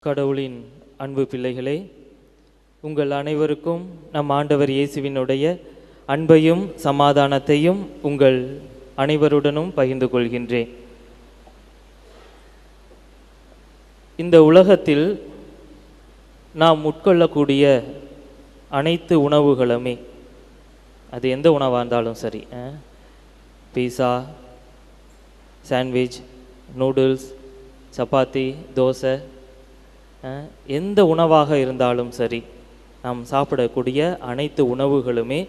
கடவுளின் அன்பு பிள்ளைகளே, உங்கள் அனைவருக்கும் நம் ஆண்டவர் இயேசுவினுடைய அன்பையும் சமாதானத்தையும் உங்கள் அனைவருடனும் பகிர்ந்து கொள்கின்றேன். இந்த உலகத்தில் நாம் உட்கொள்ளக்கூடிய அனைத்து உணவுகளுமே, அது எந்த உணவாக இருந்தாலும் சரி, பீஸா, சாண்ட்விச், நூடுல்ஸ், சப்பாத்தி, தோசை, எந்த உணவாக இருந்தாலும் சரி, நாம் சாப்பிடக்கூடிய அனைத்து உணவுகளுமே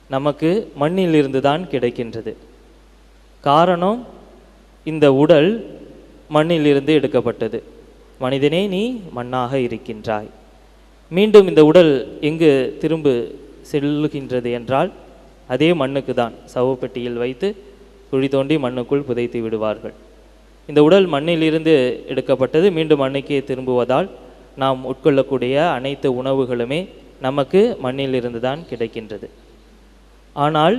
நமக்கு மண்ணிலிருந்து தான் கிடைக்கின்றது. காரணம், இந்த உடல் மண்ணிலிருந்து எடுக்கப்பட்டது. மனிதனே, நீ மண்ணாக இருக்கின்றாய். மீண்டும் இந்த உடல் எங்கு திரும்ப செல்லுகின்றது என்றால் அதே மண்ணுக்கு தான். சவப்பெட்டியில் வைத்து குழி தோண்டி மண்ணுக்குள் புதைத்து விடுவார்கள். இந்த உடல் மண்ணிலிருந்து எடுக்கப்பட்டது, மீண்டும் மண்ணுக்கே திரும்புவதால் நாம் உட்கொள்ளக்கூடிய அனைத்து உணவுகளுமே நமக்கு மண்ணிலிருந்து தான் கிடைக்கின்றது. ஆனால்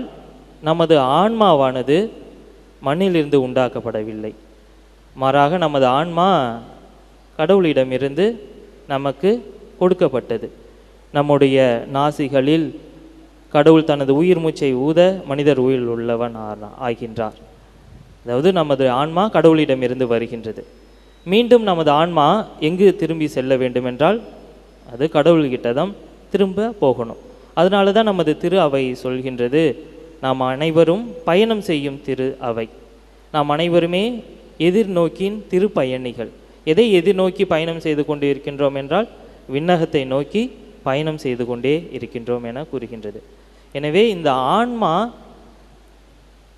நமது ஆன்மாவானது மண்ணிலிருந்து உண்டாக்கப்படவில்லை. மாறாக நமது ஆன்மா கடவுளிடமிருந்து நமக்கு கொடுக்கப்பட்டது. நம்முடைய நாசிகளில் கடவுள் தனது உயிர் மூச்சை ஊத மனிதர் உயிர் உள்ளவன் ஆகின்றார். அதாவது நமது ஆன்மா கடவுளிடமிருந்து வருகின்றது. மீண்டும் நமது ஆன்மா எங்கு திரும்பி செல்ல வேண்டுமென்றால் அது கடவுள்கிட்ட தான் திரும்ப போகணும். அதனால தான் நமது திரு அவை சொல்கின்றது, நாம் அனைவரும் பயணம் செய்யும் திரு அவை. நாம் அனைவருமே எதிர்நோக்கின் திரு பயணிகள். எதை எதிர்நோக்கி பயணம் செய்து கொண்டு இருக்கின்றோம் என்றால் விண்ணகத்தை நோக்கி பயணம் செய்து கொண்டே இருக்கின்றோம் என கூறுகின்றது. எனவே இந்த ஆன்மா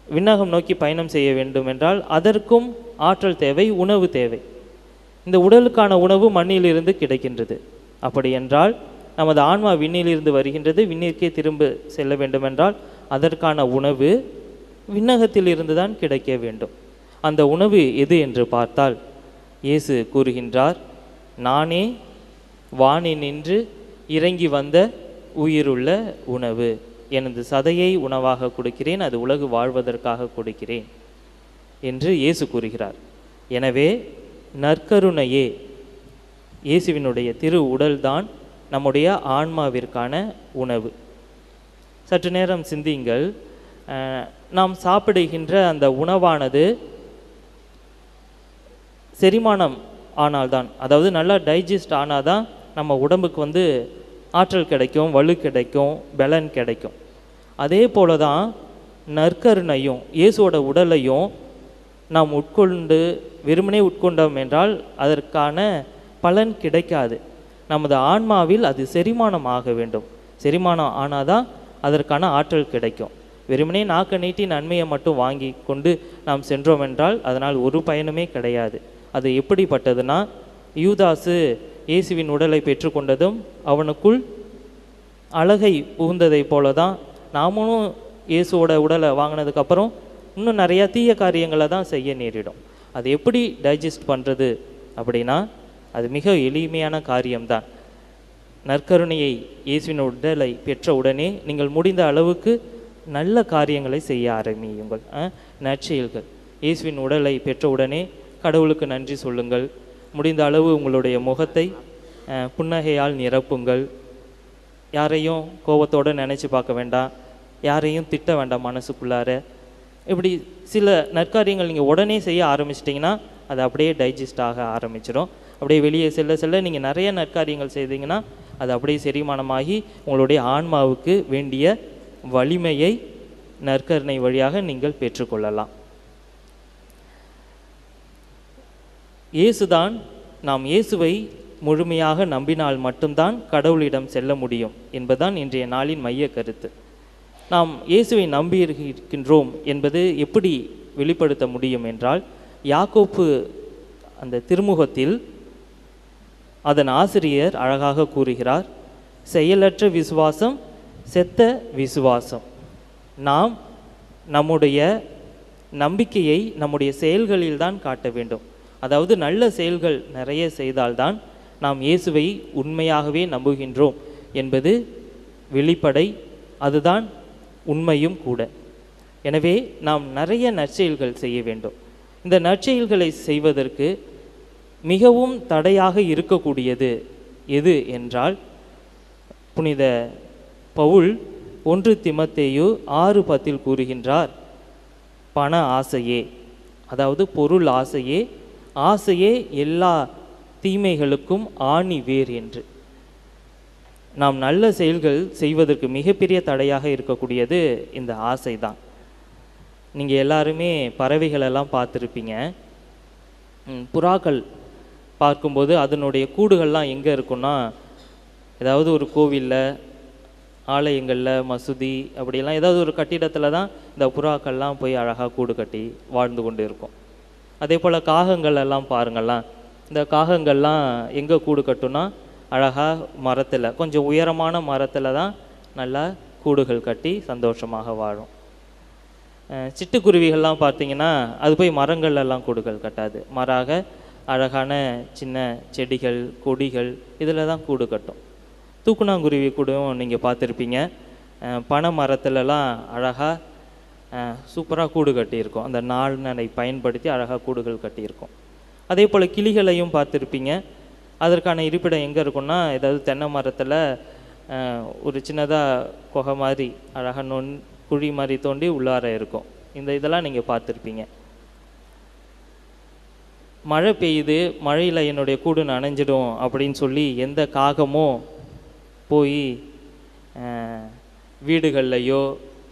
விண்ணகம் நோக்கி பயணம் செய்ய வேண்டும் என்றால் அதற்கும் ஆற்றல் தேவை, உணவு தேவை. இந்த உடலுக்கான உணவு மண்ணிலிருந்து கிடைக்கின்றது. அப்படி என்றால் நமது ஆன்மா விண்ணிலிருந்து வருகின்றது, விண்ணிற்கே திரும்ப செல்ல வேண்டுமென்றால் அதற்கான உணவு விண்ணகத்திலிருந்து தான் கிடைக்க வேண்டும். அந்த உணவு எது என்று பார்த்தால் இயேசு கூறுகின்றார், நானே வானினின்று இறங்கி வந்த உயிருள்ள உணவு. எனது சதையை உணவாக கொடுக்கிறேன், அது உலகு வாழ்வதற்காக கொடுக்கிறேன் என்று இயேசு கூறுகிறார். எனவே நற்கருணையே, இயேசுவினுடைய திரு உடல்தான் நம்முடைய ஆன்மாவிற்கான உணவு. சற்று நேரம் சிந்தியுங்கள். நாம் சாப்பிடுகின்ற அந்த உணவானது செரிமானம் ஆனால்தான், அதாவது நல்லா டைஜஸ்ட் ஆனால்தான் நம்ம உடம்புக்கு ஆற்றல் கிடைக்கும், வலு கிடைக்கும், பலன் கிடைக்கும். அதே போல தான் நற்கருணையும், இயேசுவோட உடலையும் நாம் உட்கொண்டு வெறுமனே உட்கொண்டோம் என்றால் அதற்கான பலன் கிடைக்காது. நமது ஆன்மாவில் அது செரிமானம் ஆக வேண்டும். செரிமானம் ஆனாதான் அதற்கான ஆற்றல் கிடைக்கும். வெறுமனே நாக்க நீட்டி நன்மையை மட்டும் வாங்கி கொண்டு நாம் சென்றோம் என்றால் அதனால் ஒரு பயனுமே கிடையாது. அது எப்படிப்பட்டதுன்னா, யூதாசு இயேசுவின் உடலை பெற்றுக்கொண்டதும் அவனுக்குள் அழகை புகுந்ததை போல தான் நாமளும் இயேசுவோட உடலை வாங்கினதுக்கப்புறம் இன்னும் நிறையா தீய காரியங்களை தான் செய்ய நேரிடும். அது எப்படி டைஜஸ்ட் பண்ணுறது அப்படின்னா அது மிக எளிமையான காரியம்தான். நற்கருணையை இயேசுவின் உடலை பெற்ற உடனே நீங்கள் முடிந்த அளவுக்கு நல்ல காரியங்களை செய்ய ஆரம்பியுங்கள். நற்செயல்கள். இயேசுவின் உடலை பெற்ற உடனே கடவுளுக்கு நன்றி சொல்லுங்கள். முடிந்த அளவு உங்களுடைய முகத்தை புன்னகையால் நிரப்புங்கள். யாரையும் கோபத்தோடு நினச்சி பார்க்க வேண்டாம், யாரையும் திட்ட வேண்டாம் மனசுக்குள்ளார. இப்படி சில நற்காரியங்கள் நீங்கள் உடனே செய்ய ஆரம்பிச்சிட்டிங்கன்னா அது அப்படியே டைஜஸ்ட் ஆக ஆரம்பிச்சிடும். அப்படியே வெளியே செல்ல செல்ல நீங்கள் நிறைய நற்காரியங்கள் செய்தீங்கன்னா அது அப்படியே செரிமானமாகி உங்களுடைய ஆன்மாவுக்கு வேண்டிய வலிமையை நற்கருணை வழியாக நீங்கள் பெற்றுக்கொள்ளலாம். இயேசுதான், நாம் இயேசுவை முழுமையாக நம்பினால் மட்டும்தான் கடவுளிடம் செல்ல முடியும் என்பதுதான் இன்றைய நாளின் மைய கருத்து. நாம் இயேசுவை நம்பி இருக்கின்றோம் என்பது எப்படி வெளிப்படுத்த முடியும் என்றால், யாக்கோப்பு அந்த திருமுகத்தில் அதன் ஆசிரியர் அழகாக கூறுகிறார், செயலற்ற விசுவாசம் செத்த விசுவாசம். நாம் நம்முடைய நம்பிக்கையை நம்முடைய செயல்களில் தான் காட்ட வேண்டும். அதாவது நல்ல செயல்கள் நிறைய செய்தால்தான் நாம் இயேசுவை உண்மையாகவே நம்புகின்றோம் என்பது வெளிப்படை, அதுதான் உண்மையும் கூட. எனவே நாம் நிறைய நற்செயல்கள் செய்ய வேண்டும். இந்த நற்செயல்களை செய்வதற்கு மிகவும் தடையாக இருக்கக்கூடியது எது என்றால், புனித பவுல் 1 தீமோத்தேயு 6:10 கூறுகின்றார், பண ஆசையே, அதாவது பொருள் ஆசையே, ஆசையே எல்லா தீமைகளுக்கும் ஆணி வேர் என்று. நாம் நல்ல செயல்கள் செய்வதற்கு மிகப்பெரிய தடையாக இருக்கக்கூடியது இந்த ஆசை தான். நீங்கள் எல்லாருமே பறவைகளெல்லாம் பார்த்துருப்பீங்க. புறாக்கள் பார்க்கும்போது அதனுடைய கூடுகள்லாம் எங்கே இருக்குன்னா, ஏதாவது ஒரு கோவிலில், ஆலயங்களில், மசூதி அப்படியெல்லாம் ஏதாவது ஒரு கட்டிடத்தில் தான் இந்த புறாக்கள்லாம் போய் அழகாக கூடு கட்டி வாழ்ந்து கொண்டு இருக்கும். அதே போல் காகங்கள் எல்லாம் பாருங்கள்லாம், இந்த காகங்கள்லாம் எங்கே கூடு கட்டுன்னா அழகாக மரத்தில், கொஞ்சம் உயரமான மரத்தில் தான் நல்லா கூடுகள் கட்டி சந்தோஷமாக வாழும். சிட்டுக்குருவிகள்லாம் பார்த்திங்கன்னா அது போய் மரங்கள்லாம் கூடுகள் கட்டாது, மாறாக அழகான சின்ன செடிகள், கொடிகள் இதில் தான் கூடு கட்டும். தூக்குனாங்குருவி கூடவும் நீங்கள் பார்த்துருப்பீங்க, பனை மரத்துலலாம் அழகாக சூப்பராக கூடு கட்டியிருக்கும். அந்த நாள்நடை பயன்படுத்தி அழகாக கூடுகள் கட்டியிருக்கும். அதே போல் கிளிகளையும் பார்த்துருப்பீங்க. அதற்கான இருப்பிடம் எங்கே இருக்குன்னா, ஏதாவது தென்னை மரத்தில் ஒரு சின்னதாக குகை மாதிரி அழகாக குழி மாதிரி தோண்டி உள்ளார இருக்கும். இதெல்லாம் நீங்கள் பார்த்துருப்பீங்க. மழை பெய்யுது, மழையில் என்னுடைய கூடு நனைஞ்சிடும் அப்படின்னு சொல்லி எந்த காகமோ போய் வீடுகள்லையோ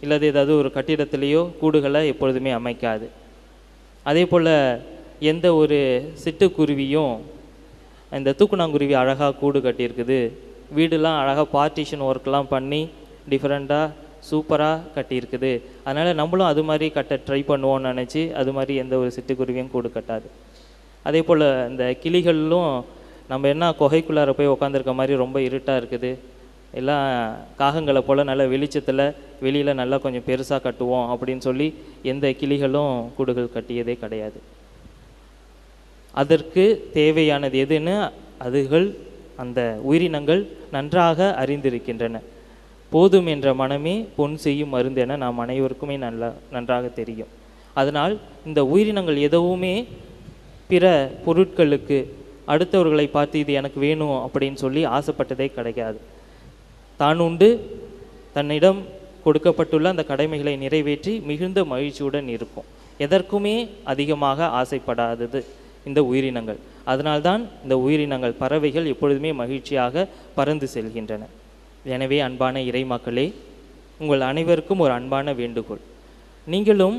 இல்லாத ஏதாவது ஒரு கட்டிடத்துலேயோ கூடுகளை எப்பொழுதுமே அமைக்காது. அதே போல் எந்த ஒரு சிட்டுக்குருவியும், இந்த தூக்குனாங்குருவி அழகாக கூடு கட்டியிருக்குது, வீடுலாம் அழகாக பார்ட்டிஷன் ஒர்க்லாம் பண்ணி டிஃப்ரெண்ட்டாக சூப்பராக கட்டியிருக்குது, அதனால் நம்மளும் அது மாதிரி கட்ட ட்ரை பண்ணுவோம்னு நினச்சி அது மாதிரி எந்த ஒரு சிட்டுக்குருவியும் கூடு கட்டாது. அதே போல் இந்த கிளிகளும் நம்ம என்ன குகைக்குள்ளார போய் உட்காந்துருக்க மாதிரி ரொம்ப இருட்டாக இருக்குது, எல்லாம் காகங்களை போல் நல்ல வெளிச்சத்தில் வெளியில் நல்லா கொஞ்சம் பெருசாக கட்டுவோம் அப்படின்னு சொல்லி எந்த கிளிகளும் கூடுகள் கட்டியதே கிடையாது. அதற்கு தேவையானது எதுன்னு அதுகள், அந்த உயிரினங்கள் நன்றாக அறிந்திருக்கின்றன. போதும் என்ற மனமே பொன் செய்யும் மருந்து என நாம் அனைவருக்குமே நன்றாக தெரியும். அதனால் இந்த உயிரினங்கள் எதுவுமே பிற பொருட்களுக்கு அடுத்தவர்களை பார்த்து இது எனக்கு வேணும் அப்படின்னு சொல்லி ஆசைப்பட்டதே கிடைக்காது. தான் உண்டு தன்னிடம் கொடுக்கப்பட்டுள்ள அந்த கடமைகளை நிறைவேற்றி மிகுந்த மகிழ்ச்சியுடன் இருக்கும். எதற்குமே அதிகமாக ஆசைப்படாதது இந்த உயிரினங்கள். அதனால்தான் இந்த உயிரினங்கள், பறவைகள் எப்பொழுதுமே மகிழ்ச்சியாக பறந்து செல்கின்றன. எனவே அன்பான இறை மக்களே, உங்கள் அனைவருக்கும் ஒரு அன்பான வேண்டுகோள். நீங்களும்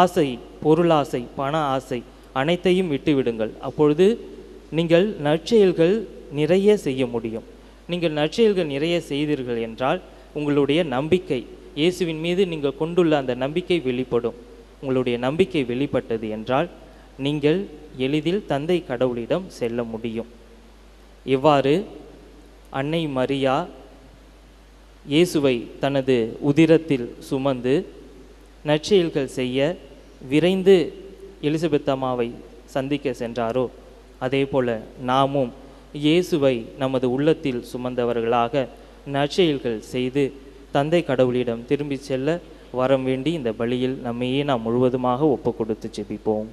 ஆசை, பொருளாசை, பண ஆசை அனைத்தையும் விட்டுவிடுங்கள். அப்பொழுது நீங்கள் நற்செயல்கள் நிறைய செய்ய முடியும். நீங்கள் நற்செயல்கள் நிறைய செய்தீர்கள் என்றால் உங்களுடைய நம்பிக்கை, இயேசுவின் மீது நீங்கள் கொண்டுள்ள அந்த நம்பிக்கை வெளிப்படும். உங்களுடைய நம்பிக்கை வெளிப்பட்டது என்றால் நீங்கள் எளிதில் தந்தை கடவுளிடம் செல்ல முடியும். இவ்வாறு அன்னை மரியா இயேசுவை தனது உதிரத்தில் சுமந்து நற்செயல்கள் செய்ய விரைந்து எலிசபெத் அம்மாவை சந்திக்க சென்றாரோ, அதே போல நாமும் இயேசுவை நமது உள்ளத்தில் சுமந்தவர்களாக நற்செயல்கள் செய்து தந்தை கடவுளிடம் திரும்பி செல்ல வரம் வேண்டி இந்த பலியில் நம்மையே நாம் முழுவதுமாக ஒப்பு கொடுத்து ஜெபிப்போம்.